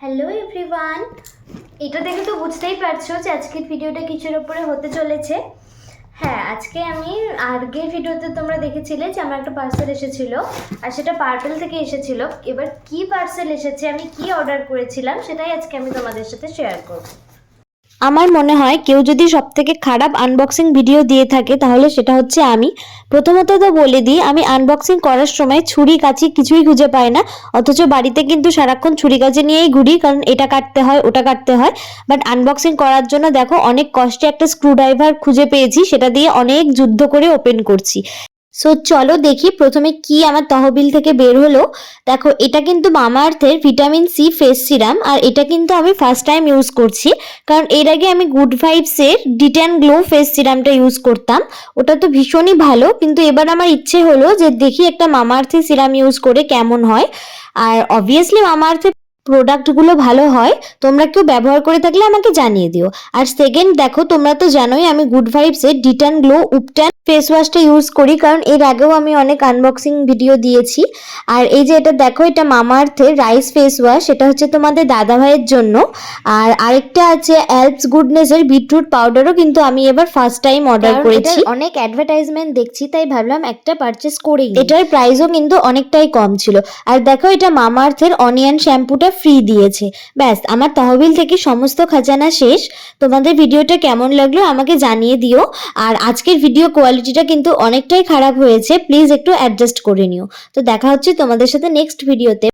Hello everyone, এটা দেখে তো বুঝতেই পারছো যে আজকের ভিডিওটা কিছুর উপরে হতে চলেছে। হ্যাঁ, আজকে আমি আগের ভিডিওতে তোমরা দেখেছিলে যে আমার একটা পার্সেল এসেছিলো আর সেটা পার্পেল থেকে এসেছিলো। এবার কি পার্সেল এসেছে, আমি কি অর্ডার করেছিলাম সেটাই আজকে আমি তোমাদের সাথে শেয়ার করব। আমার মনে হয় কেউ যদি সবথেকে খারাপ আনবক্সিং ভিডিও দিয়ে থাকে তাহলে সেটা হচ্ছে আমি। প্রথমত তো বলে দিই, আমি আনবক্সিং করার সময় ছুরি কাঁচি কিছুই খুঁজে পাই না, অথচ বাড়িতে কিন্তু সারাক্ষণ ছুরি কাঁচি নিয়েই ঘুরি, কারণ এটা কাটতে হয় ওটা কাটতে হয়। বাট আনবক্সিং করার জন্য দেখো অনেক কষ্টে একটা স্ক্রুড্রাইভার খুঁজে পেয়েছি, সেটা দিয়ে অনেক যুদ্ধ করে ওপেন করছি। সো চলো দেখি প্রথমে কি আমার তহবিল থেকে বের হলো। দেখো, এটা কিন্তু মামা আর্থের ভিটামিন সি ফেস সিরাম, আর এটা কিন্তু আমি ফার্স্ট টাইম ইউজ করছি, কারণ এর আগে আমি গুড ভাইবসের ডিট্যান গ্লো ফেস সিরামটা ইউজ করতাম। ওটা তো ভীষণই ভালো, কিন্তু এবার আমার ইচ্ছে হলো যে দেখি একটা মামা আর্থের সিরাম ইউজ করে কেমন হয়। আর অবভিয়াসলি মামা আর্থের প্রোডাক্টগুলো ভালো হয়, তোমরা কেউ ব্যবহার করে থাকলে আমাকে জানিয়ে দিও। আর সেকেন্ড, দেখো তোমরা তো জানোই আমি গুড ভাইবসের ডিট্যান গ্লো উপট্যান ফেস ওয়াশটা ইউজ করি, কারণ এর আগেও আমি অনেক আনবক্সিং ভিডিও দিয়েছি। আর এই যে এটা দেখো, এটা মামা আর্থের রাইস ফেস ওয়াশ, এটা হচ্ছে তোমাদের দাদা ভাইয়ের জন্য। আর আরেকটা আছে অ্যালপস গুডনেসের বিটরুট পাউডারও, কিন্তু আমি এবার ফার্স্ট টাইম অর্ডার করেছি। অনেক অ্যাডভার্টাইজমেন্ট দেখছি, তাই ভাবলাম একটা পারচেস করেই। এটার প্রাইসও কিন্তু অনেকটাই কম ছিল। আর দেখো, এটা মামা আর্থের অনিয়ন শ্যাম্পুটা ফ্রি দিয়েছে। ব্যাস, আমার তহবিল থেকে সমস্ত খাজানা শেষ। তোমাদের ভিডিওটা কেমন লাগলো আমাকে জানিয়ে দিও। আর আজকের ভিডিও কোয়ালিটিটা কিন্তু অনেকটাই খারাপ হয়েছে, প্লিজ একটু অ্যাডজাস্ট করে নিও। তো দেখা হচ্ছে তোমাদের সাথে নেক্সট ভিডিওতে।